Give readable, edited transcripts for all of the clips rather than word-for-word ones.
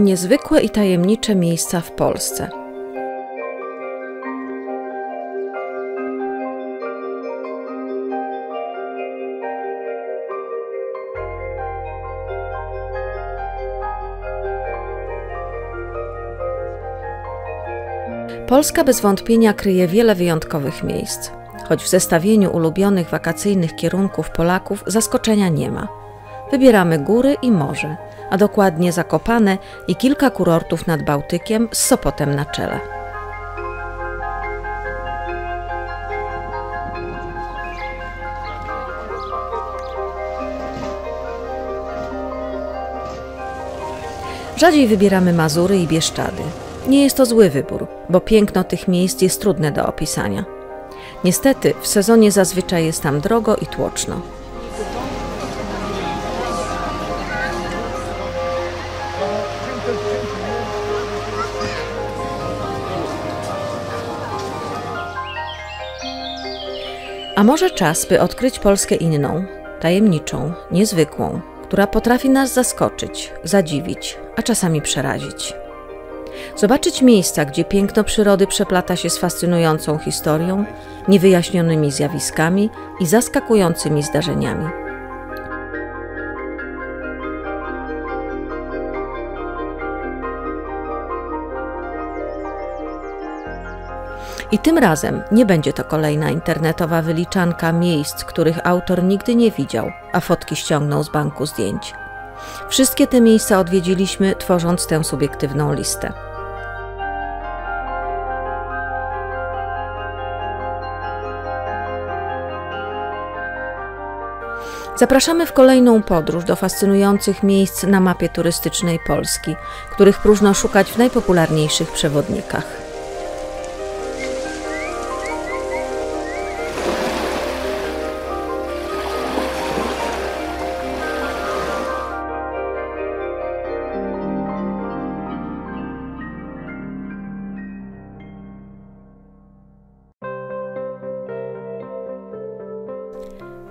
Niezwykłe i tajemnicze miejsca w Polsce. Polska bez wątpienia kryje wiele wyjątkowych miejsc. Choć w zestawieniu ulubionych wakacyjnych kierunków Polaków zaskoczenia nie ma. Wybieramy góry i morze, a dokładnie Zakopane i kilka kurortów nad Bałtykiem z Sopotem na czele. Rzadziej wybieramy Mazury i Bieszczady. Nie jest to zły wybór, bo piękno tych miejsc jest trudne do opisania. Niestety w sezonie zazwyczaj jest tam drogo i tłoczno. A może czas, by odkryć Polskę inną, tajemniczą, niezwykłą, która potrafi nas zaskoczyć, zadziwić, a czasami przerazić. Zobaczyć miejsca, gdzie piękno przyrody przeplata się z fascynującą historią, niewyjaśnionymi zjawiskami i zaskakującymi zdarzeniami. I tym razem nie będzie to kolejna internetowa wyliczanka miejsc, których autor nigdy nie widział, a fotki ściągnął z banku zdjęć. Wszystkie te miejsca odwiedziliśmy, tworząc tę subiektywną listę. Zapraszamy w kolejną podróż do fascynujących miejsc na mapie turystycznej Polski, których próżno szukać w najpopularniejszych przewodnikach.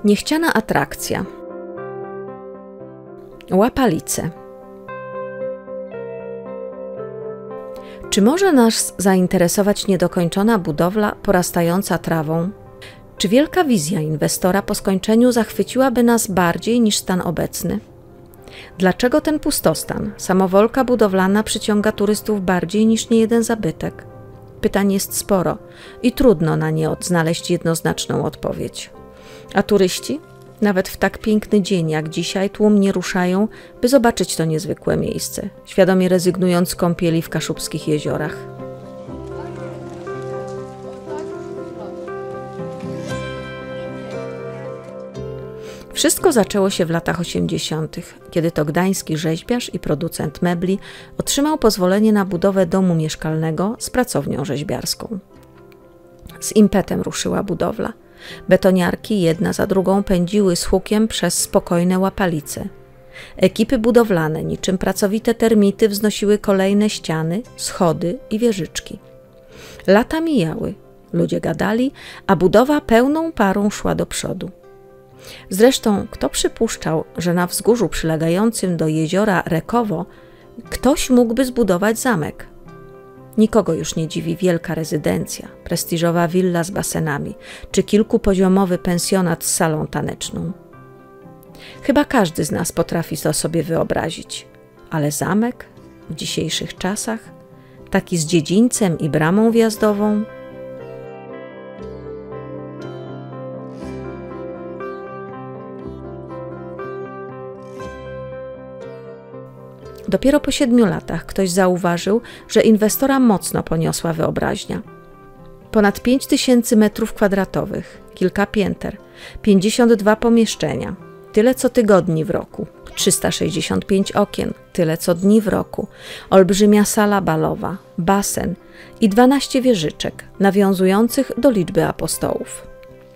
Niechciana atrakcja. Łapalice. Czy może nas zainteresować niedokończona budowla porastająca trawą? Czy wielka wizja inwestora po skończeniu zachwyciłaby nas bardziej niż stan obecny? Dlaczego ten pustostan, samowolka budowlana przyciąga turystów bardziej niż niejeden zabytek? Pytań jest sporo i trudno na nie znaleźć jednoznaczną odpowiedź. A turyści? Nawet w tak piękny dzień jak dzisiaj tłumnie ruszają, by zobaczyć to niezwykłe miejsce, świadomie rezygnując z kąpieli w kaszubskich jeziorach. Wszystko zaczęło się w latach 80., kiedy to gdański rzeźbiarz i producent mebli otrzymał pozwolenie na budowę domu mieszkalnego z pracownią rzeźbiarską. Z impetem ruszyła budowla. Betoniarki jedna za drugą pędziły z hukiem przez spokojne łapalice. Ekipy budowlane, niczym pracowite termity, wznosiły kolejne ściany, schody i wieżyczki. Lata mijały, ludzie gadali, a budowa pełną parą szła do przodu. Zresztą kto przypuszczał, że na wzgórzu przylegającym do jeziora Rekowo ktoś mógłby zbudować zamek? Nikogo już nie dziwi wielka rezydencja, prestiżowa willa z basenami czy kilkupoziomowy pensjonat z salą taneczną. Chyba każdy z nas potrafi to sobie wyobrazić, ale zamek w dzisiejszych czasach, taki z dziedzińcem i bramą wjazdową? Dopiero po 7 latach ktoś zauważył, że inwestora mocno poniosła wyobraźnia. Ponad 5000 m², kilka pięter, 52 pomieszczenia, tyle co tygodni w roku, 365 okien, tyle co dni w roku, olbrzymia sala balowa, basen i 12 wieżyczek nawiązujących do liczby apostołów.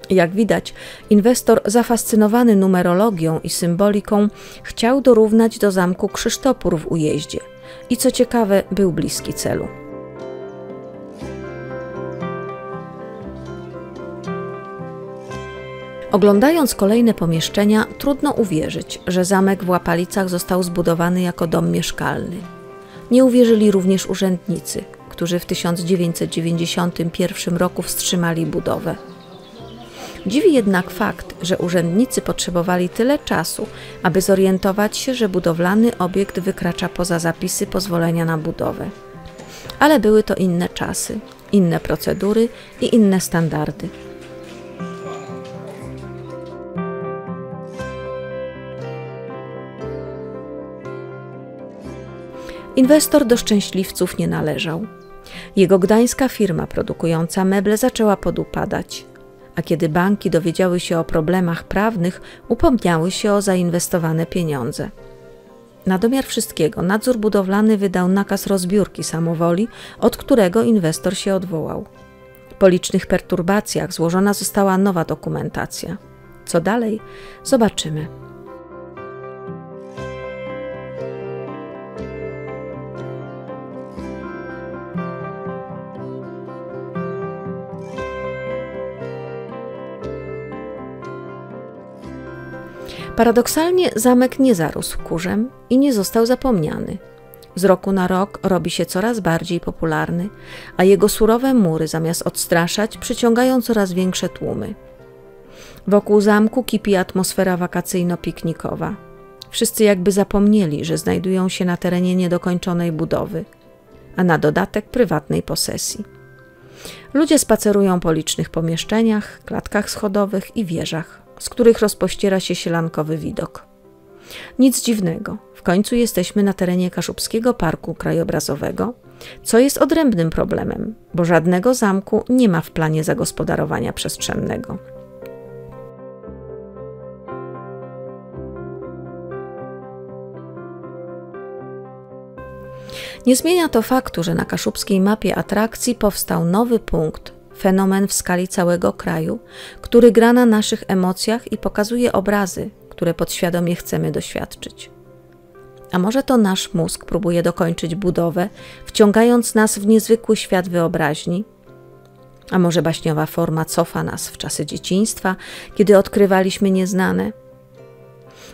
Jak widać, inwestor zafascynowany numerologią i symboliką chciał dorównać do zamku Krzysztopór w Ujeździe i co ciekawe, był bliski celu. Oglądając kolejne pomieszczenia, trudno uwierzyć, że zamek w Łapalicach został zbudowany jako dom mieszkalny. Nie uwierzyli również urzędnicy, którzy w 1991 roku wstrzymali budowę. Dziwi jednak fakt, że urzędnicy potrzebowali tyle czasu, aby zorientować się, że budowlany obiekt wykracza poza zapisy pozwolenia na budowę. Ale były to inne czasy, inne procedury i inne standardy. Inwestor do szczęśliwców nie należał. Jego gdańska firma produkująca meble zaczęła podupadać, a kiedy banki dowiedziały się o problemach prawnych, upomniały się o zainwestowane pieniądze. Na domiar wszystkiego nadzór budowlany wydał nakaz rozbiórki samowoli, od którego inwestor się odwołał. Po licznych perturbacjach złożona została nowa dokumentacja. Co dalej? Zobaczymy. Paradoksalnie zamek nie zarósł kurzem i nie został zapomniany. Z roku na rok robi się coraz bardziej popularny, a jego surowe mury zamiast odstraszać przyciągają coraz większe tłumy. Wokół zamku kipi atmosfera wakacyjno-piknikowa. Wszyscy jakby zapomnieli, że znajdują się na terenie niedokończonej budowy, a na dodatek prywatnej posesji. Ludzie spacerują po licznych pomieszczeniach, klatkach schodowych i wieżach, z których rozpościera się sielankowy widok. Nic dziwnego, w końcu jesteśmy na terenie Kaszubskiego Parku Krajobrazowego, co jest odrębnym problemem, bo żadnego zamku nie ma w planie zagospodarowania przestrzennego. Nie zmienia to faktu, że na kaszubskiej mapie atrakcji powstał nowy punkt, fenomen w skali całego kraju, który gra na naszych emocjach i pokazuje obrazy, które podświadomie chcemy doświadczyć. A może to nasz mózg próbuje dokończyć budowę, wciągając nas w niezwykły świat wyobraźni? A może baśniowa forma cofa nas w czasy dzieciństwa, kiedy odkrywaliśmy nieznane?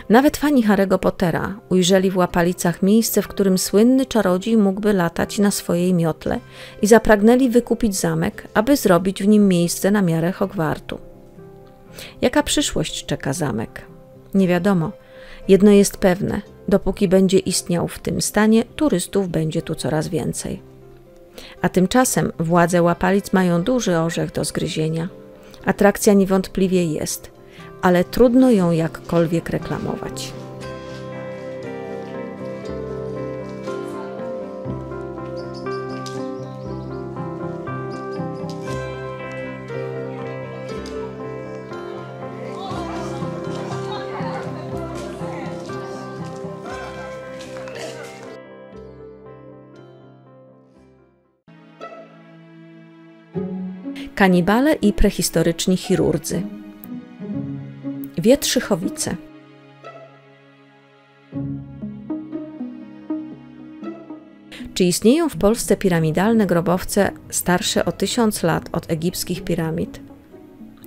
Nawet fani Harry'ego Pottera ujrzeli w Łapalicach miejsce, w którym słynny czarodziej mógłby latać na swojej miotle i zapragnęli wykupić zamek, aby zrobić w nim miejsce na miarę Hogwartu. Jaka przyszłość czeka zamek? Nie wiadomo. Jedno jest pewne, dopóki będzie istniał w tym stanie, turystów będzie tu coraz więcej. A tymczasem władze Łapalic mają duży orzech do zgryzienia. Atrakcja niewątpliwie jest, ale trudno ją jakkolwiek reklamować. Kanibale i prehistoryczni chirurdzy. Wietrzychowice. Czy istnieją w Polsce piramidalne grobowce starsze o 1000 lat od egipskich piramid?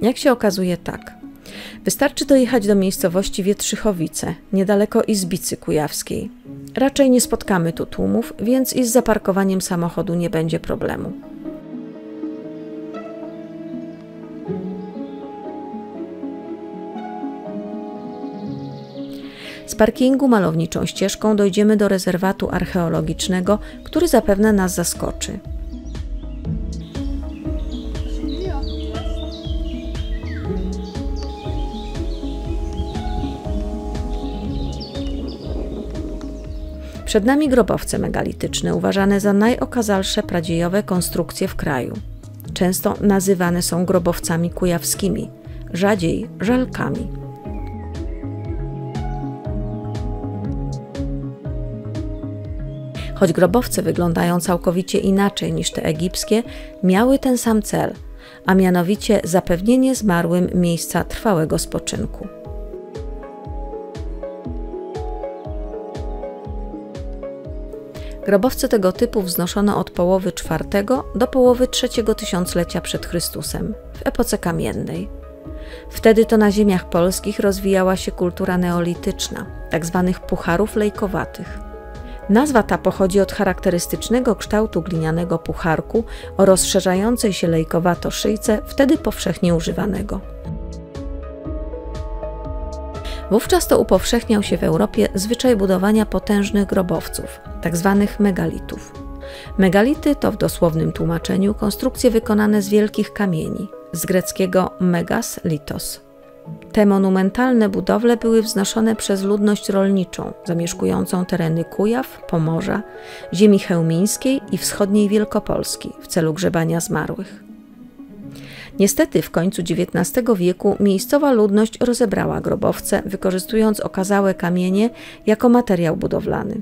Jak się okazuje, tak. Wystarczy dojechać do miejscowości Wietrzychowice, niedaleko Izbicy Kujawskiej. Raczej nie spotkamy tu tłumów, więc i z zaparkowaniem samochodu nie będzie problemu. Z parkingu malowniczą ścieżką dojdziemy do rezerwatu archeologicznego, który zapewne nas zaskoczy. Przed nami grobowce megalityczne, uważane za najokazalsze pradziejowe konstrukcje w kraju. Często nazywane są grobowcami kujawskimi, rzadziej żalkami. Choć grobowce wyglądają całkowicie inaczej niż te egipskie, miały ten sam cel, a mianowicie zapewnienie zmarłym miejsca trwałego spoczynku. Grobowce tego typu wznoszono od połowy IV do połowy III tysiąclecia przed Chrystusem, w epoce kamiennej. Wtedy to na ziemiach polskich rozwijała się kultura neolityczna, tzw. pucharów lejkowatych. Nazwa ta pochodzi od charakterystycznego kształtu glinianego pucharku o rozszerzającej się lejkowato szyjce, wtedy powszechnie używanego. Wówczas to upowszechniał się w Europie zwyczaj budowania potężnych grobowców, tzw. megalitów. Megality to w dosłownym tłumaczeniu konstrukcje wykonane z wielkich kamieni, z greckiego megas litos. Te monumentalne budowle były wznoszone przez ludność rolniczą, zamieszkującą tereny Kujaw, Pomorza, ziemi chełmińskiej i wschodniej Wielkopolski w celu grzebania zmarłych. Niestety w końcu XIX wieku miejscowa ludność rozebrała grobowce, wykorzystując okazałe kamienie jako materiał budowlany.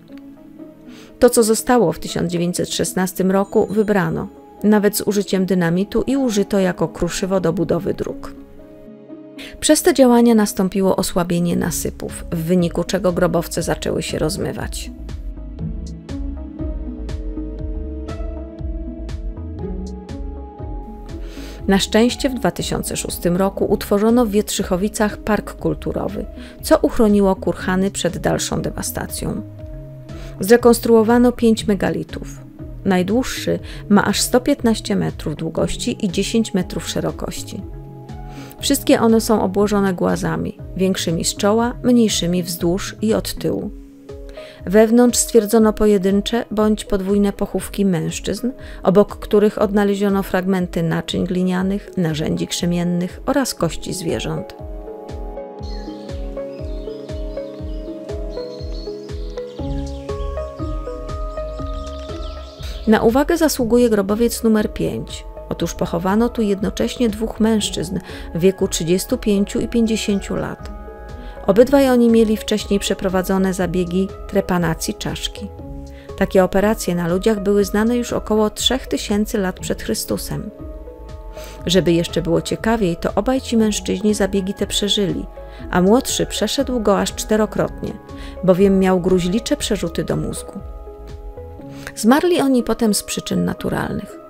To, co zostało w 1916 roku, wybrano, nawet z użyciem dynamitu, i użyto jako kruszywo do budowy dróg. Przez te działania nastąpiło osłabienie nasypów, w wyniku czego grobowce zaczęły się rozmywać. Na szczęście w 2006 roku utworzono w Wietrzychowicach park kulturowy, co uchroniło kurhany przed dalszą dewastacją. Zrekonstruowano 5 megalitów. Najdłuższy ma aż 115 metrów długości i 10 metrów szerokości. Wszystkie one są obłożone głazami, większymi z czoła, mniejszymi wzdłuż i od tyłu. Wewnątrz stwierdzono pojedyncze bądź podwójne pochówki mężczyzn, obok których odnaleziono fragmenty naczyń glinianych, narzędzi krzemiennych oraz kości zwierząt. Na uwagę zasługuje grobowiec numer 5. Otóż pochowano tu jednocześnie 2 mężczyzn w wieku 35 i 50 lat. Obydwaj oni mieli wcześniej przeprowadzone zabiegi trepanacji czaszki. Takie operacje na ludziach były znane już około 3000 lat przed Chrystusem. Żeby jeszcze było ciekawiej, to obaj ci mężczyźni zabiegi te przeżyli, a młodszy przeszedł go aż 4-krotnie, bowiem miał gruźlicze przerzuty do mózgu. Zmarli oni potem z przyczyn naturalnych.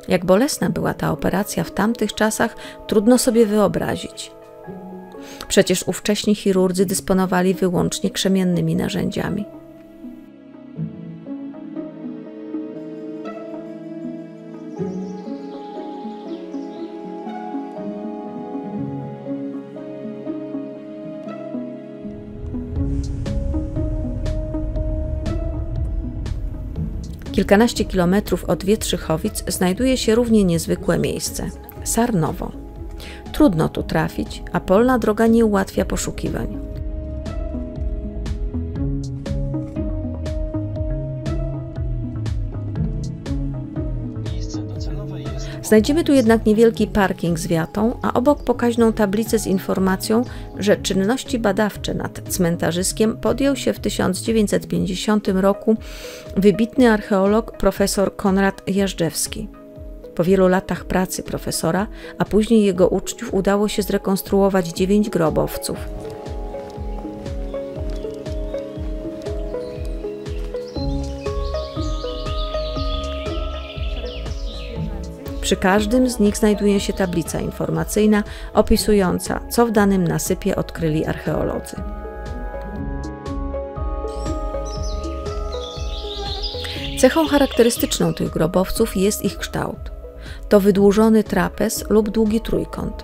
Jak bolesna była ta operacja w tamtych czasach, trudno sobie wyobrazić. Przecież ówcześni chirurdzy dysponowali wyłącznie krzemiennymi narzędziami. Kilkanaście kilometrów od Wietrzychowic znajduje się równie niezwykłe miejsce – Sarnowo. Trudno tu trafić, a polna droga nie ułatwia poszukiwań. Znajdziemy tu jednak niewielki parking z wiatą, a obok pokaźną tablicę z informacją, że czynności badawcze nad cmentarzyskiem podjął się w 1950 roku wybitny archeolog profesor Konrad Jażdżewski. Po wielu latach pracy profesora, a później jego uczniów, udało się zrekonstruować 9 grobowców. Przy każdym z nich znajduje się tablica informacyjna opisująca, co w danym nasypie odkryli archeolodzy. Cechą charakterystyczną tych grobowców jest ich kształt. To wydłużony trapez lub długi trójkąt.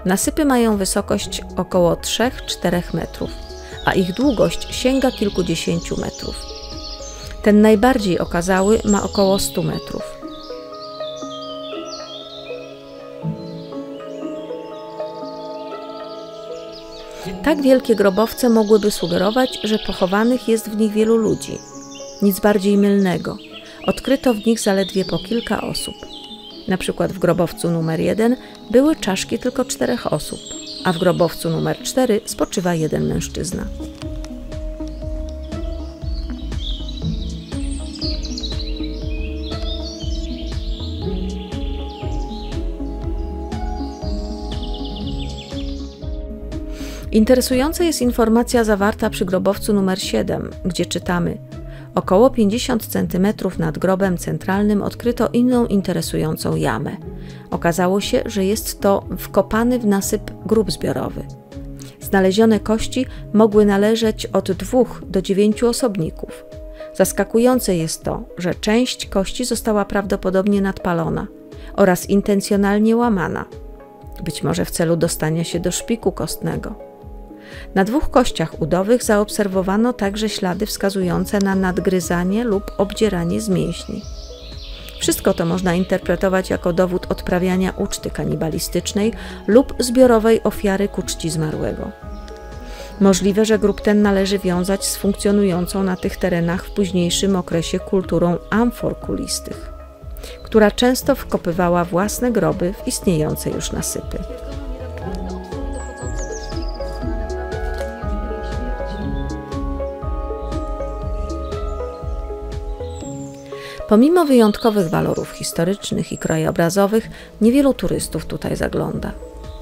Nasypy mają wysokość około 3-4 metrów, a ich długość sięga kilkudziesięciu metrów. Ten najbardziej okazały ma około 100 metrów. Tak wielkie grobowce mogłyby sugerować, że pochowanych jest w nich wielu ludzi. Nic bardziej mylnego. Odkryto w nich zaledwie po kilka osób. Na przykład w grobowcu numer 1 były czaszki tylko 4 osób, a w grobowcu numer 4 spoczywa 1 mężczyzna. Interesująca jest informacja zawarta przy grobowcu numer 7, gdzie czytamy: około 50 cm nad grobem centralnym odkryto inną interesującą jamę. Okazało się, że jest to wkopany w nasyp grób zbiorowy. Znalezione kości mogły należeć od 2 do 9 osobników. Zaskakujące jest to, że część kości została prawdopodobnie nadpalona oraz intencjonalnie łamana, być może w celu dostania się do szpiku kostnego. Na 2 kościach udowych zaobserwowano także ślady wskazujące na nadgryzanie lub obdzieranie z mięśni. Wszystko to można interpretować jako dowód odprawiania uczty kanibalistycznej lub zbiorowej ofiary ku czci zmarłego. Możliwe, że grób ten należy wiązać z funkcjonującą na tych terenach w późniejszym okresie kulturą amfor kulistych, która często wkopywała własne groby w istniejące już nasypy. Pomimo wyjątkowych walorów historycznych i krajobrazowych, niewielu turystów tutaj zagląda.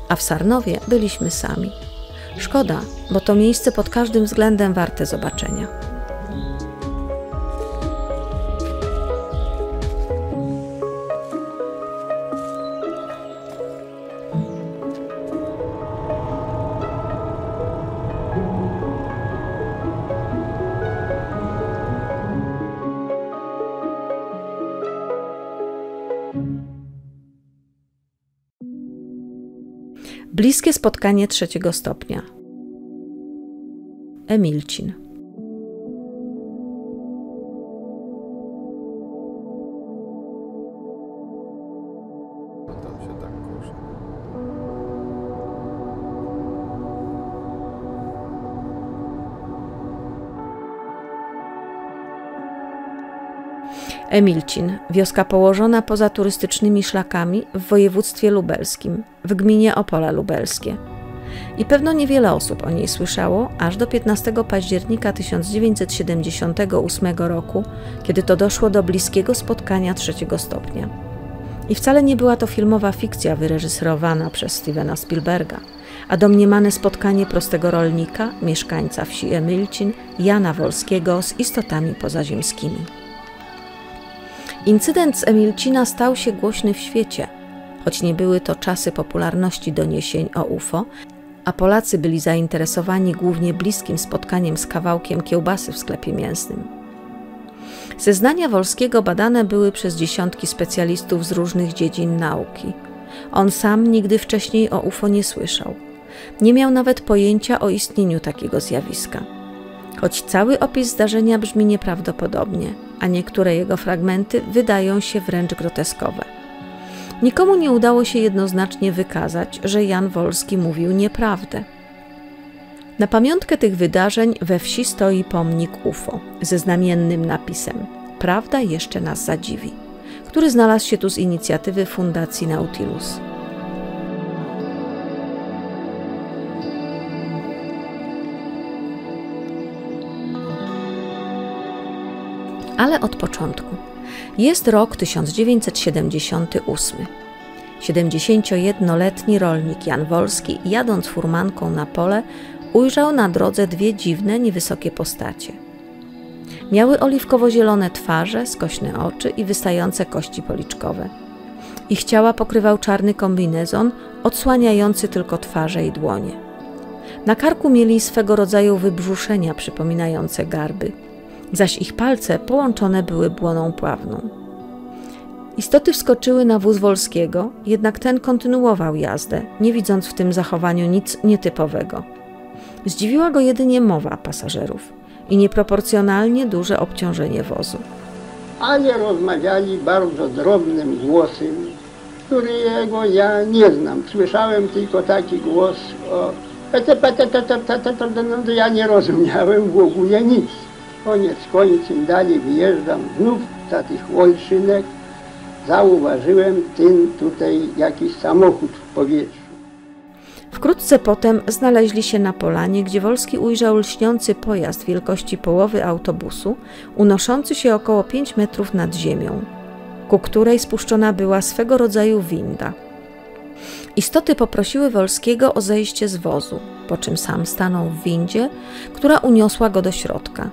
A w Sarnowie byliśmy sami. Szkoda, bo to miejsce pod każdym względem warte zobaczenia. Bliskie spotkanie 3. stopnia. Emilcin. Emilcin, wioska położona poza turystycznymi szlakami w województwie lubelskim, w gminie Opole Lubelskie. I pewno niewiele osób o niej słyszało aż do 15 października 1978 roku, kiedy to doszło do bliskiego spotkania 3. stopnia. I wcale nie była to filmowa fikcja wyreżyserowana przez Stevena Spielberga, a domniemane spotkanie prostego rolnika, mieszkańca wsi Emilcin, Jana Wolskiego z istotami pozaziemskimi. Incydent z Emilcina stał się głośny w świecie, choć nie były to czasy popularności doniesień o UFO, a Polacy byli zainteresowani głównie bliskim spotkaniem z kawałkiem kiełbasy w sklepie mięsnym. Zeznania Wolskiego badane były przez dziesiątki specjalistów z różnych dziedzin nauki. On sam nigdy wcześniej o UFO nie słyszał. Nie miał nawet pojęcia o istnieniu takiego zjawiska. Choć cały opis zdarzenia brzmi nieprawdopodobnie, a niektóre jego fragmenty wydają się wręcz groteskowe. Nikomu nie udało się jednoznacznie wykazać, że Jan Wolski mówił nieprawdę. Na pamiątkę tych wydarzeń we wsi stoi pomnik UFO ze znamiennym napisem „Prawda jeszcze nas zadziwi”, który znalazł się tu z inicjatywy Fundacji Nautilus. Ale od początku. Jest rok 1978. 71-letni rolnik Jan Wolski, jadąc furmanką na pole, ujrzał na drodze 2 dziwne, niewysokie postacie. Miały oliwkowo-zielone twarze, skośne oczy i wystające kości policzkowe. Ich ciała pokrywał czarny kombinezon, odsłaniający tylko twarze i dłonie. Na karku mieli swego rodzaju wybrzuszenia przypominające garby, zaś ich palce połączone były błoną pławną. Istoty wskoczyły na wóz Wolskiego, jednak ten kontynuował jazdę, nie widząc w tym zachowaniu nic nietypowego. Zdziwiła go jedynie mowa pasażerów i nieproporcjonalnie duże obciążenie wozu. Ale rozmawiali bardzo drobnym głosem, którego ja nie znam. Słyszałem tylko taki głos o... Ja nie rozumiałem w ogóle nic. Koniec końcem dalej wyjeżdżam, znów za tych Olszynek zauważyłem ten tutaj jakiś samochód w powietrzu. Wkrótce potem znaleźli się na polanie, gdzie Wolski ujrzał lśniący pojazd wielkości połowy autobusu, unoszący się około 5 metrów nad ziemią, ku której spuszczona była swego rodzaju winda. Istoty poprosiły Wolskiego o zejście z wozu, po czym sam stanął w windzie, która uniosła go do środka.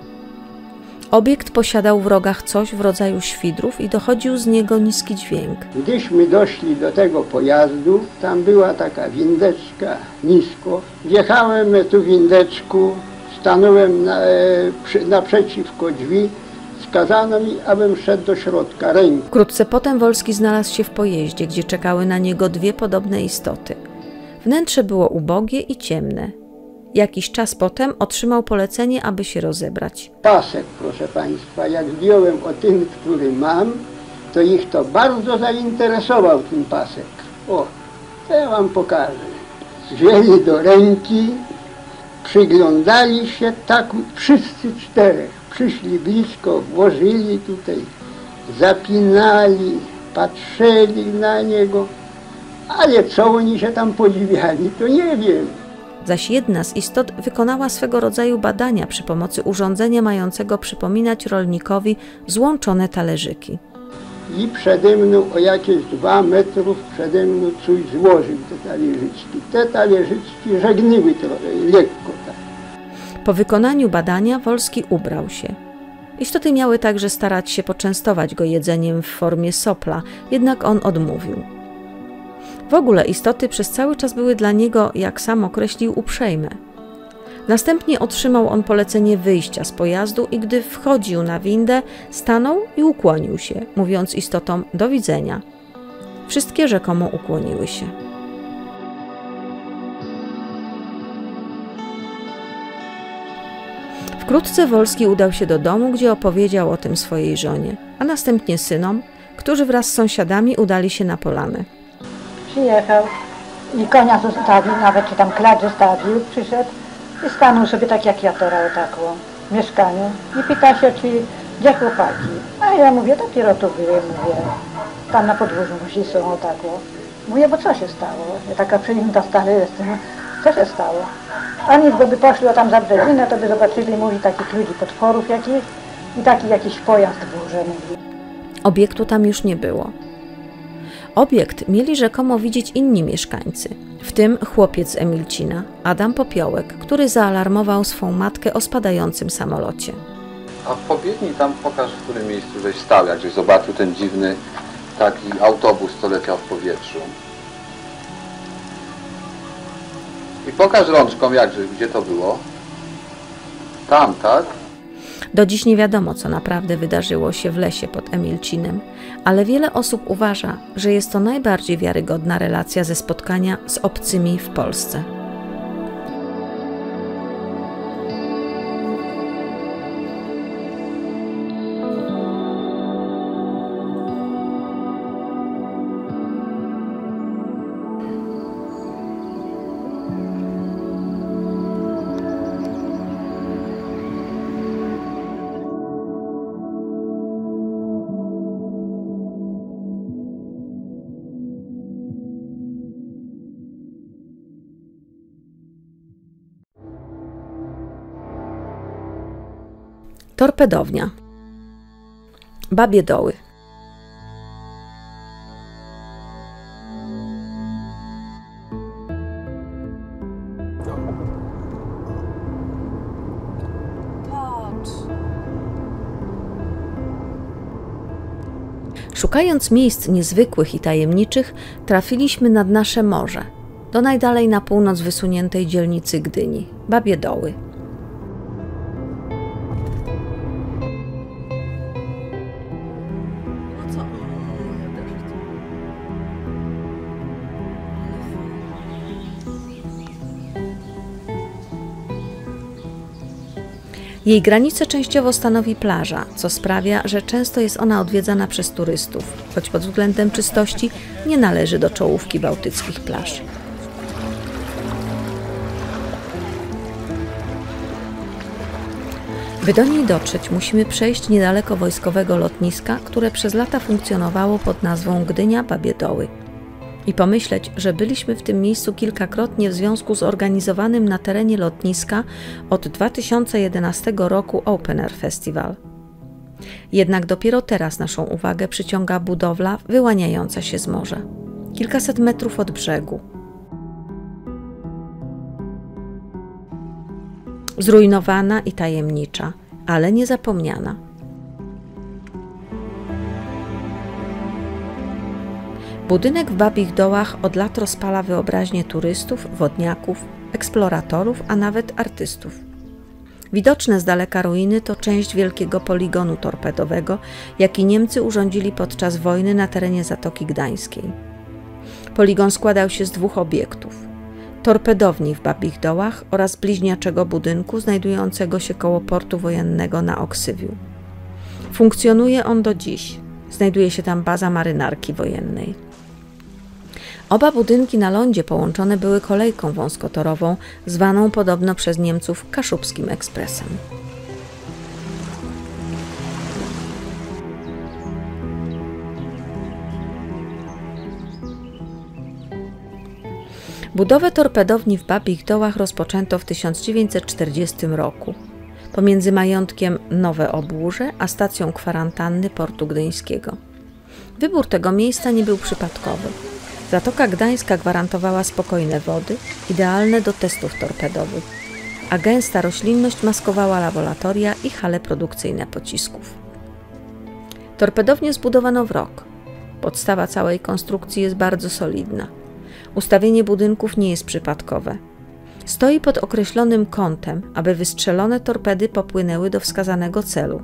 Obiekt posiadał w rogach coś w rodzaju świdrów i dochodził z niego niski dźwięk. Gdyśmy doszli do tego pojazdu, tam była taka windeczka nisko. Wjechałem tu windeczku, stanąłem naprzeciwko drzwi skazano mi, abym szedł do środka ręką. Wkrótce potem Wolski znalazł się w pojeździe, gdzie czekały na niego dwie podobne istoty. Wnętrze było ubogie i ciemne. Jakiś czas potem otrzymał polecenie, aby się rozebrać. Pasek, proszę państwa, jak zdjąłem o tym, który mam, to ich to bardzo zainteresował ten pasek. O, to ja wam pokażę. Wzięli do ręki, przyglądali się tak wszyscy czterech. Przyszli blisko, włożyli tutaj, zapinali, patrzyli na niego. Ale co oni się tam podziwiali, to nie wiem. Zaś jedna z istot wykonała swego rodzaju badania przy pomocy urządzenia mającego przypominać rolnikowi złączone talerzyki. I przede mną o jakieś 2 metrów przede mną coś złożył te talerzyczki. Te talerzyczki żegnyły lekko tak. Po wykonaniu badania Wolski ubrał się. Istoty miały także starać się poczęstować go jedzeniem w formie sopla, jednak on odmówił. W ogóle istoty przez cały czas były dla niego, jak sam określił, uprzejme. Następnie otrzymał on polecenie wyjścia z pojazdu i gdy wchodził na windę, stanął i ukłonił się, mówiąc istotom do widzenia. Wszystkie rzekomo ukłoniły się. Wkrótce Wolski udał się do domu, gdzie opowiedział o tym swojej żonie, a następnie synom, którzy wraz z sąsiadami udali się na polanę. Przyjechał i konia zostawił, nawet czy tam klacz zostawił, przyszedł i stanął sobie tak jak ja teraz, tak w mieszkaniu i pyta się, czy gdzie chłopaki. A ja mówię, dopiero tu byłem, mówię, tam na podwórzu musi są, tak. Mówię, bo co się stało? Ja taka przejęta stale jestem, co się stało? A nic, bo by poszli tam za brzegzinę, to by zobaczyli, mówi, takich ludzi, potworów jakich i taki jakiś pojazd w górze, mówi. Obiektu tam już nie było. Obiekt mieli rzekomo widzieć inni mieszkańcy, w tym chłopiec z Emilcina, Adam Popiołek, który zaalarmował swą matkę o spadającym samolocie. A pobiegnij tam, pokaż, w którym miejscu żeś stał, jak żeś zobaczył ten dziwny taki autobus, co leciał w powietrzu. I pokaż rączką, gdzie to było. Tam, tak? Do dziś nie wiadomo, co naprawdę wydarzyło się w lesie pod Emilcinem, ale wiele osób uważa, że jest to najbardziej wiarygodna relacja ze spotkania z obcymi w Polsce. Torpedownia. Babie Doły. Szukając miejsc niezwykłych i tajemniczych, trafiliśmy nad nasze morze, do najdalej na północ wysuniętej dzielnicy Gdyni, Babie Doły. Jej granice częściowo stanowi plaża, co sprawia, że często jest ona odwiedzana przez turystów, choć pod względem czystości nie należy do czołówki bałtyckich plaż. By do niej dotrzeć, musimy przejść niedaleko wojskowego lotniska, które przez lata funkcjonowało pod nazwą Gdynia Babie Doły. I pomyśleć, że byliśmy w tym miejscu kilkakrotnie w związku z organizowanym na terenie lotniska od 2011 roku Open Air Festival. Jednak dopiero teraz naszą uwagę przyciąga budowla wyłaniająca się z morza. Kilkaset metrów od brzegu. Zrujnowana i tajemnicza, ale niezapomniana. Budynek w Babich Dołach od lat rozpala wyobraźnię turystów, wodniaków, eksploratorów, a nawet artystów. Widoczne z daleka ruiny to część wielkiego poligonu torpedowego, jaki Niemcy urządzili podczas wojny na terenie Zatoki Gdańskiej. Poligon składał się z 2 obiektów: torpedowni w Babich Dołach oraz bliźniaczego budynku znajdującego się koło portu wojennego na Oksywiu. Funkcjonuje on do dziś. Znajduje się tam baza marynarki wojennej. Oba budynki na lądzie połączone były kolejką wąskotorową, zwaną podobno przez Niemców Kaszubskim Ekspresem. Budowę torpedowni w Babich Dołach rozpoczęto w 1940 roku, pomiędzy majątkiem Nowe Obłórze a stacją kwarantanny portu gdyńskiego. Wybór tego miejsca nie był przypadkowy. Zatoka Gdańska gwarantowała spokojne wody, idealne do testów torpedowych, a gęsta roślinność maskowała laboratoria i hale produkcyjne pocisków. Torpedownię zbudowano w rok. Podstawa całej konstrukcji jest bardzo solidna. Ustawienie budynków nie jest przypadkowe. Stoi pod określonym kątem, aby wystrzelone torpedy popłynęły do wskazanego celu.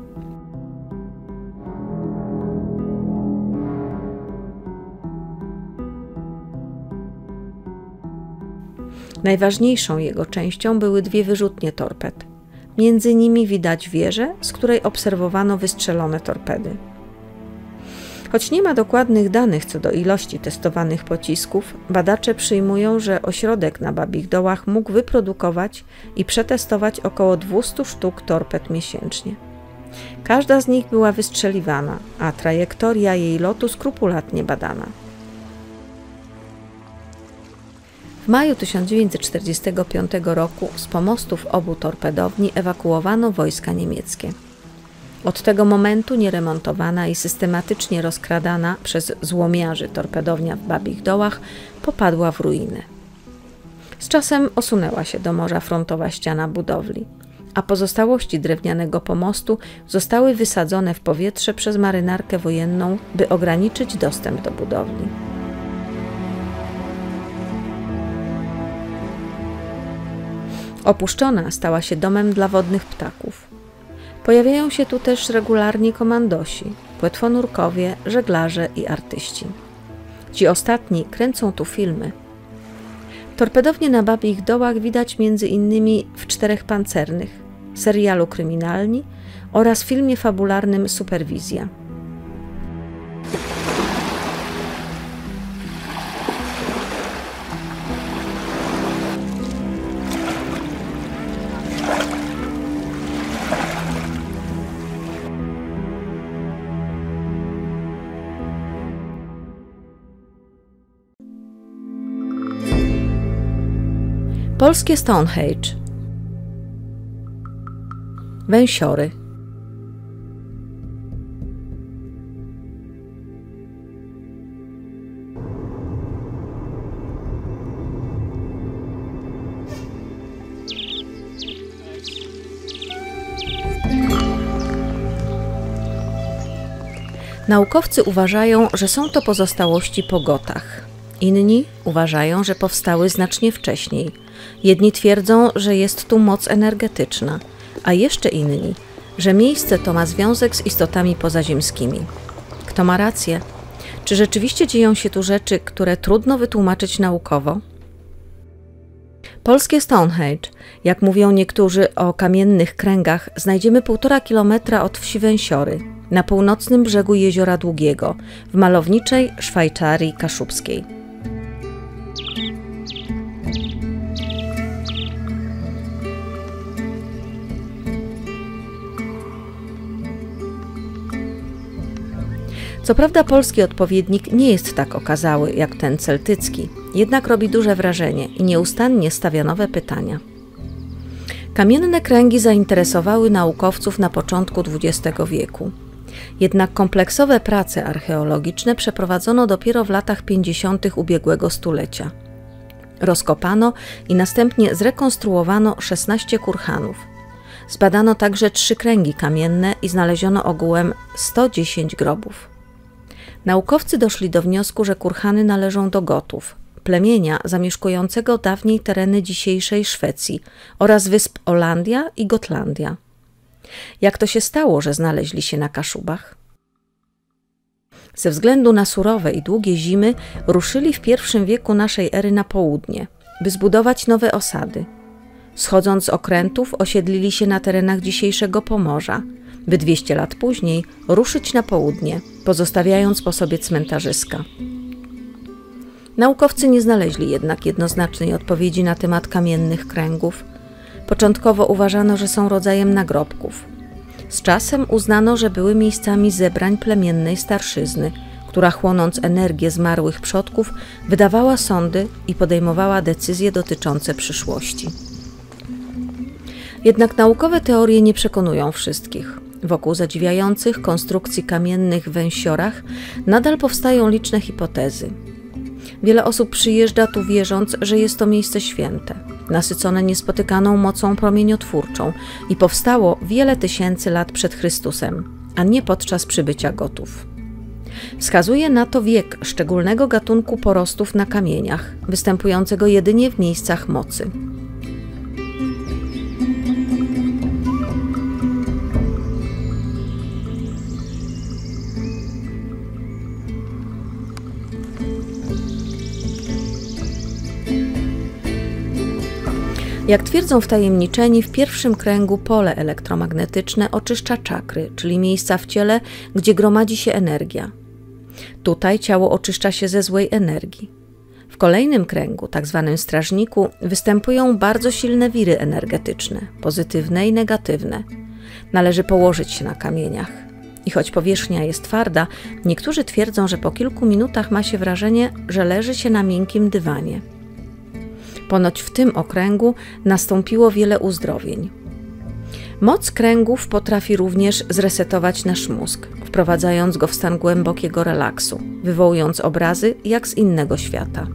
Najważniejszą jego częścią były 2 wyrzutnie torped. Między nimi widać wieżę, z której obserwowano wystrzelone torpedy. Choć nie ma dokładnych danych co do ilości testowanych pocisków, badacze przyjmują, że ośrodek na Babich Dołach mógł wyprodukować i przetestować około 200 sztuk torped miesięcznie. Każda z nich była wystrzeliwana, a trajektoria jej lotu skrupulatnie badana. W maju 1945 roku z pomostów obu torpedowni ewakuowano wojska niemieckie. Od tego momentu nieremontowana i systematycznie rozkradana przez złomiarzy torpedownia w Babich Dołach popadła w ruinę. Z czasem osunęła się do morza frontowa ściana budowli, a pozostałości drewnianego pomostu zostały wysadzone w powietrze przez marynarkę wojenną, by ograniczyć dostęp do budowli. Opuszczona stała się domem dla wodnych ptaków. Pojawiają się tu też regularni komandosi, płetwonurkowie, żeglarze i artyści. Ci ostatni kręcą tu filmy. Torpedownie na Babich Dołach widać m.in. w 4 pancernych, serialu Kryminalni oraz filmie fabularnym Superwizja. Polskie Stonehenge. Węsiory. Naukowcy uważają, że są to pozostałości po Gotach. Inni uważają, że powstały znacznie wcześniej. Jedni twierdzą, że jest tu moc energetyczna, a jeszcze inni, że miejsce to ma związek z istotami pozaziemskimi. Kto ma rację? Czy rzeczywiście dzieją się tu rzeczy, które trudno wytłumaczyć naukowo? Polskie Stonehenge, jak mówią niektórzy o kamiennych kręgach, znajdziemy 1,5 kilometra od wsi Węsiory, na północnym brzegu Jeziora Długiego, w malowniczej Szwajcarii Kaszubskiej. Co prawda polski odpowiednik nie jest tak okazały jak ten celtycki, jednak robi duże wrażenie i nieustannie stawia nowe pytania. Kamienne kręgi zainteresowały naukowców na początku XX wieku. Jednak kompleksowe prace archeologiczne przeprowadzono dopiero w latach 50. ubiegłego stulecia. Rozkopano i następnie zrekonstruowano 16 kurhanów. Zbadano także 3 kręgi kamienne i znaleziono ogółem 110 grobów. Naukowcy doszli do wniosku, że kurhany należą do Gotów, plemienia zamieszkującego dawniej tereny dzisiejszej Szwecji oraz wysp Olandia i Gotlandia. Jak to się stało, że znaleźli się na Kaszubach? Ze względu na surowe i długie zimy ruszyli w I wieku naszej ery na południe, by zbudować nowe osady. Schodząc z okrętów osiedlili się na terenach dzisiejszego Pomorza, by 200 lat później ruszyć na południe, pozostawiając po sobie cmentarzyska. Naukowcy nie znaleźli jednak jednoznacznej odpowiedzi na temat kamiennych kręgów. Początkowo uważano, że są rodzajem nagrobków. Z czasem uznano, że były miejscami zebrań plemiennej starszyzny, która chłonąc energię zmarłych przodków, wydawała sądy i podejmowała decyzje dotyczące przyszłości. Jednak naukowe teorie nie przekonują wszystkich. Wokół zadziwiających konstrukcji kamiennych w Węsiorach nadal powstają liczne hipotezy. Wiele osób przyjeżdża tu wierząc, że jest to miejsce święte, nasycone niespotykaną mocą promieniotwórczą i powstało wiele tysięcy lat przed Chrystusem, a nie podczas przybycia Gotów. Wskazuje na to wiek szczególnego gatunku porostów na kamieniach, występującego jedynie w miejscach mocy. Jak twierdzą wtajemniczeni, w pierwszym kręgu pole elektromagnetyczne oczyszcza czakry, czyli miejsca w ciele, gdzie gromadzi się energia. Tutaj ciało oczyszcza się ze złej energii. W kolejnym kręgu, tak zwanym strażniku, występują bardzo silne wiry energetyczne, pozytywne i negatywne. Należy położyć się na kamieniach. I choć powierzchnia jest twarda, niektórzy twierdzą, że po kilku minutach ma się wrażenie, że leży się na miękkim dywanie. Ponoć w tym okręgu nastąpiło wiele uzdrowień. Moc kręgów potrafi również zresetować nasz mózg, wprowadzając go w stan głębokiego relaksu, wywołując obrazy jak z innego świata.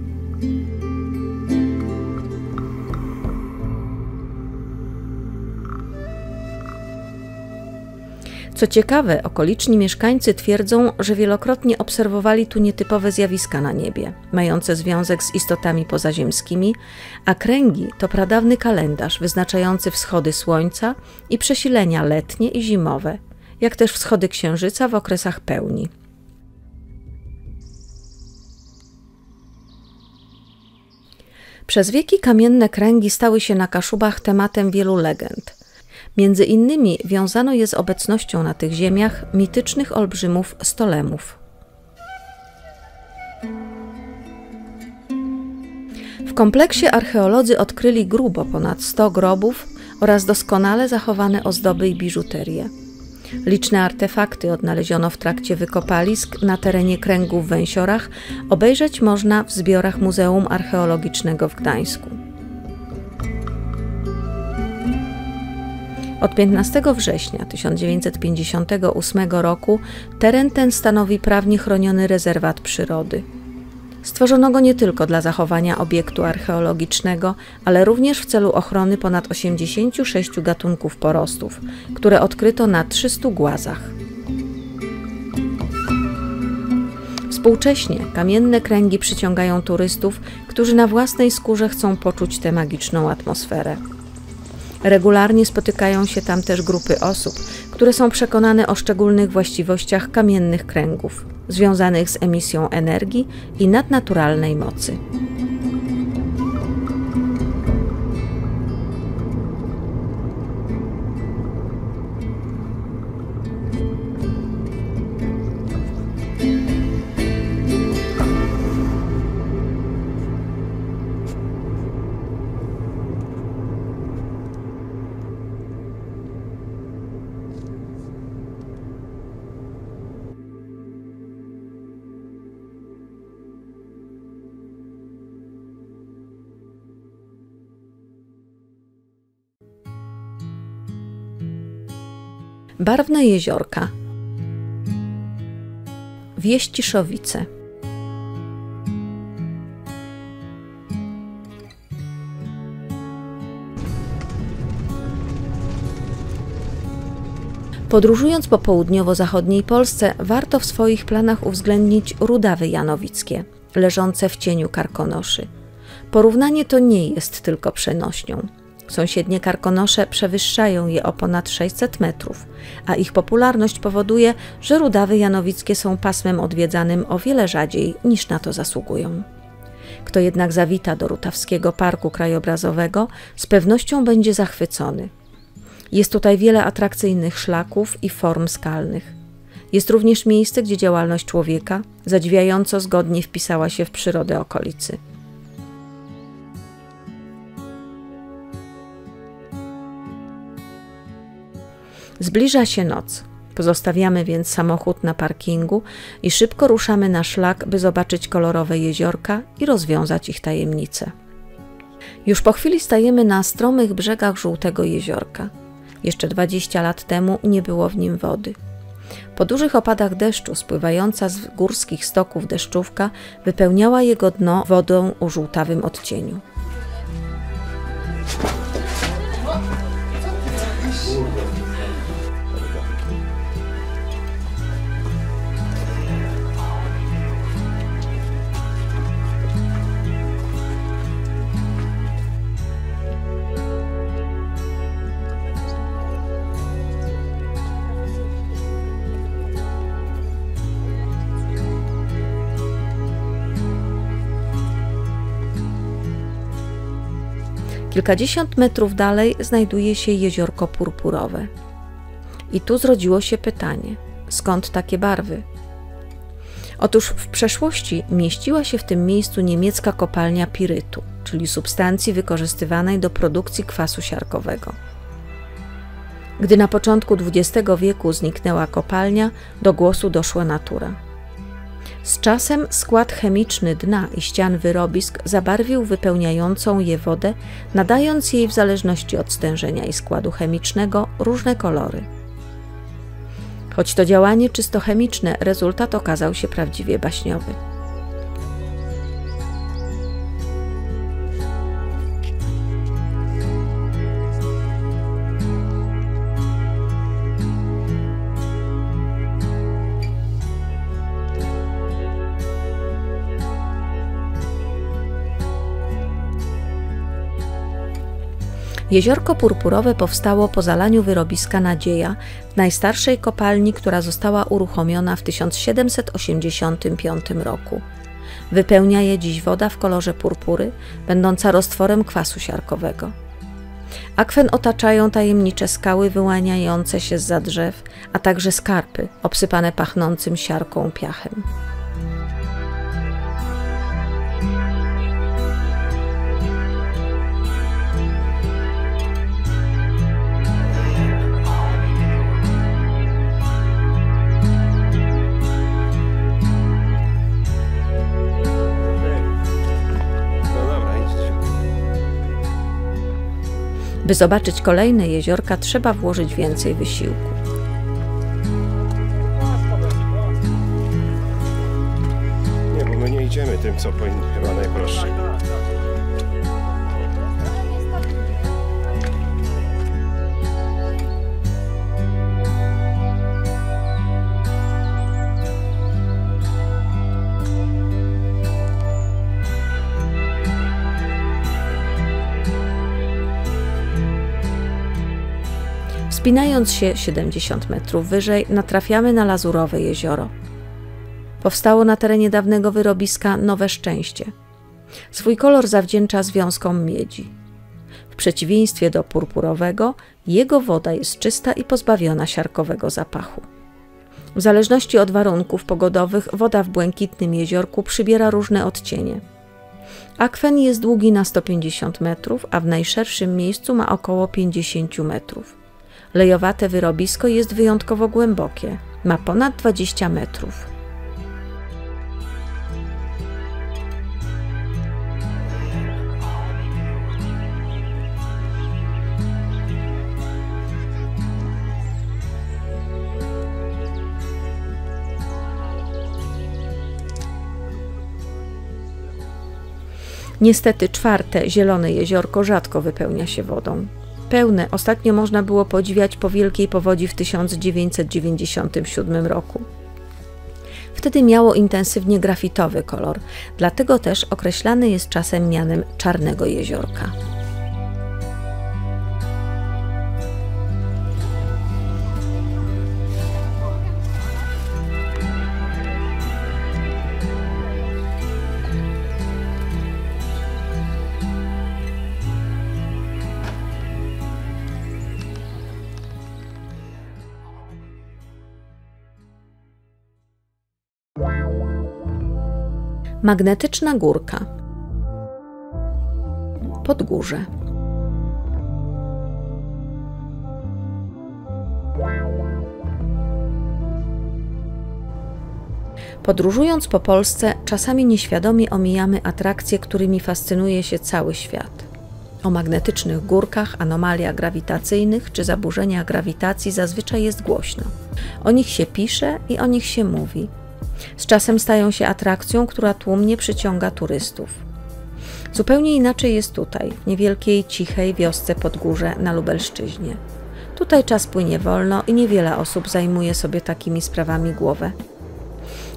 Co ciekawe, okoliczni mieszkańcy twierdzą, że wielokrotnie obserwowali tu nietypowe zjawiska na niebie, mające związek z istotami pozaziemskimi, a kręgi to pradawny kalendarz wyznaczający wschody słońca i przesilenia letnie i zimowe, jak też wschody księżyca w okresach pełni. Przez wieki kamienne kręgi stały się na Kaszubach tematem wielu legend. Między innymi wiązano je z obecnością na tych ziemiach mitycznych olbrzymów Stolemów. W kompleksie archeolodzy odkryli grubo ponad 100 grobów oraz doskonale zachowane ozdoby i biżuterię. Liczne artefakty odnaleziono w trakcie wykopalisk na terenie kręgu w Węsiorach, obejrzeć można w zbiorach Muzeum Archeologicznego w Gdańsku. Od 15 września 1958 roku teren ten stanowi prawnie chroniony rezerwat przyrody. Stworzono go nie tylko dla zachowania obiektu archeologicznego, ale również w celu ochrony ponad 86 gatunków porostów, które odkryto na 300 głazach. Współcześnie kamienne kręgi przyciągają turystów, którzy na własnej skórze chcą poczuć tę magiczną atmosferę. Regularnie spotykają się tam też grupy osób, które są przekonane o szczególnych właściwościach kamiennych kręgów, związanych z emisją energii i nadnaturalnej mocy. Barwne jeziorka. Wieściszowice. Podróżując po południowo-zachodniej Polsce, warto w swoich planach uwzględnić Rudawy Janowickie, leżące w cieniu Karkonoszy. Porównanie to nie jest tylko przenośnią. Sąsiednie Karkonosze przewyższają je o ponad 600 metrów, a ich popularność powoduje, że Rudawy Janowickie są pasmem odwiedzanym o wiele rzadziej niż na to zasługują. Kto jednak zawita do Rutawskiego Parku Krajobrazowego, z pewnością będzie zachwycony. Jest tutaj wiele atrakcyjnych szlaków i form skalnych. Jest również miejsce, gdzie działalność człowieka zadziwiająco zgodnie wpisała się w przyrodę okolicy. Zbliża się noc. Pozostawiamy więc samochód na parkingu i szybko ruszamy na szlak, by zobaczyć kolorowe jeziorka i rozwiązać ich tajemnice. Już po chwili stajemy na stromych brzegach Żółtego Jeziorka. Jeszcze 20 lat temu nie było w nim wody. Po dużych opadach deszczu spływająca z górskich stoków deszczówka wypełniała jego dno wodą o żółtawym odcieniu. Kilkadziesiąt metrów dalej znajduje się jeziorko Purpurowe. I tu zrodziło się pytanie, skąd takie barwy? Otóż w przeszłości mieściła się w tym miejscu niemiecka kopalnia pirytu, czyli substancji wykorzystywanej do produkcji kwasu siarkowego. Gdy na początku XX wieku zniknęła kopalnia, do głosu doszła natura. Z czasem skład chemiczny dna i ścian wyrobisk zabarwił wypełniającą je wodę, nadając jej w zależności od stężenia i składu chemicznego różne kolory. Choć to działanie czysto chemiczne, rezultat okazał się prawdziwie baśniowy. Jeziorko Purpurowe powstało po zalaniu wyrobiska Nadzieja, najstarszej kopalni, która została uruchomiona w 1785 roku. Wypełnia je dziś woda w kolorze purpury, będąca roztworem kwasu siarkowego. Akwen otaczają tajemnicze skały wyłaniające się zza drzew, a także skarpy obsypane pachnącym siarką piachem. By zobaczyć kolejne jeziorka, trzeba włożyć więcej wysiłku. Nie, bo my nie idziemy tym, co powinno chyba najprostsze. Wspinając się 70 metrów wyżej, natrafiamy na Lazurowe Jezioro. Powstało na terenie dawnego wyrobiska Nowe Szczęście. Swój kolor zawdzięcza związkom miedzi. W przeciwieństwie do purpurowego, jego woda jest czysta i pozbawiona siarkowego zapachu. W zależności od warunków pogodowych, woda w błękitnym jeziorku przybiera różne odcienie. Akwen jest długi na 150 metrów, a w najszerszym miejscu ma około 50 metrów. Lejowate wyrobisko jest wyjątkowo głębokie, ma ponad 20 metrów. Niestety czwarte, Zielone Jeziorko rzadko wypełnia się wodą. Pełne ostatnio można było podziwiać po wielkiej powodzi w 1997 roku. Wtedy miało intensywnie grafitowy kolor, dlatego też określany jest czasem mianem Czarnego Jeziorka. Magnetyczna górka. Podgórze. Podróżując po Polsce, czasami nieświadomie omijamy atrakcje, którymi fascynuje się cały świat. O magnetycznych górkach, anomaliach grawitacyjnych czy zaburzeniach grawitacji zazwyczaj jest głośno. O nich się pisze i o nich się mówi. Z czasem stają się atrakcją, która tłumnie przyciąga turystów. Zupełnie inaczej jest tutaj, w niewielkiej, cichej wiosce Podgórze na Lubelszczyźnie. Tutaj czas płynie wolno i niewiele osób zajmuje sobie takimi sprawami głowę.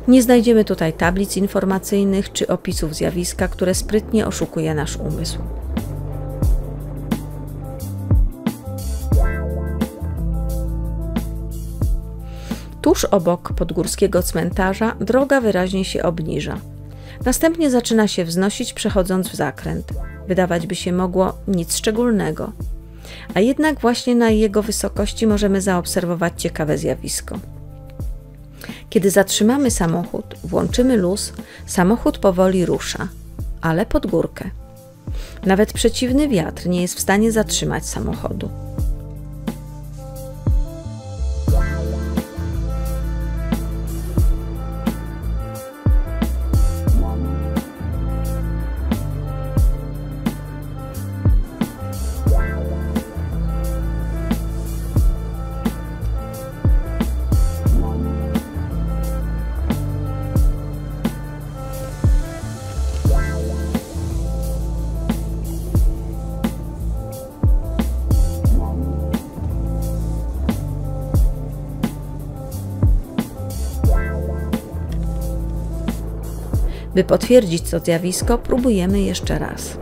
Nie znajdziemy tutaj tablic informacyjnych czy opisów zjawiska, które sprytnie oszukuje nasz umysł. Tuż obok podgórskiego cmentarza droga wyraźnie się obniża. Następnie zaczyna się wznosić, przechodząc w zakręt. Wydawać by się mogło nic szczególnego. A jednak właśnie na jego wysokości możemy zaobserwować ciekawe zjawisko. Kiedy zatrzymamy samochód, włączymy luz, samochód powoli rusza, ale pod górkę. Nawet przeciwny wiatr nie jest w stanie zatrzymać samochodu. By potwierdzić to zjawisko, próbujemy jeszcze raz.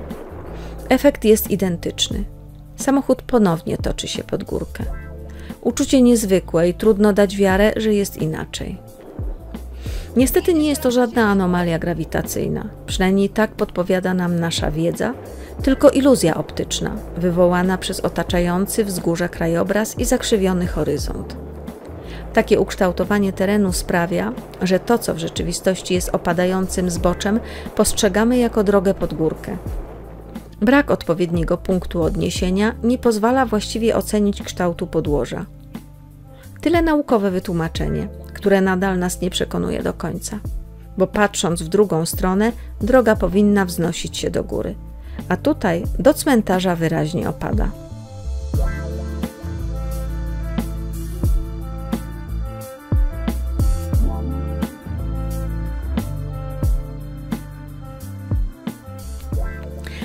Efekt jest identyczny. Samochód ponownie toczy się pod górkę. Uczucie niezwykłe i trudno dać wiarę, że jest inaczej. Niestety nie jest to żadna anomalia grawitacyjna, przynajmniej tak podpowiada nam nasza wiedza, tylko iluzja optyczna, wywołana przez otaczający wzgórze krajobraz i zakrzywiony horyzont. Takie ukształtowanie terenu sprawia, że to, co w rzeczywistości jest opadającym zboczem, postrzegamy jako drogę pod górkę. Brak odpowiedniego punktu odniesienia nie pozwala właściwie ocenić kształtu podłoża. Tyle naukowe wytłumaczenie, które nadal nas nie przekonuje do końca, bo patrząc w drugą stronę, droga powinna wznosić się do góry, a tutaj do cmentarza wyraźnie opada.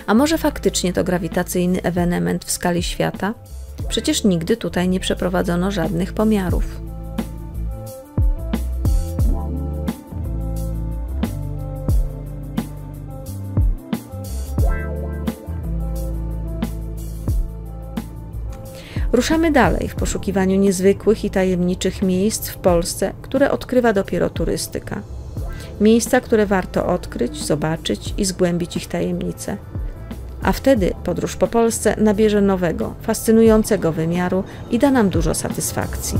A może faktycznie to grawitacyjny ewenement w skali świata? Przecież nigdy tutaj nie przeprowadzono żadnych pomiarów. Ruszamy dalej w poszukiwaniu niezwykłych i tajemniczych miejsc w Polsce, które odkrywa dopiero turystyka. Miejsca, które warto odkryć, zobaczyć i zgłębić ich tajemnice. A wtedy podróż po Polsce nabierze nowego, fascynującego wymiaru i da nam dużo satysfakcji.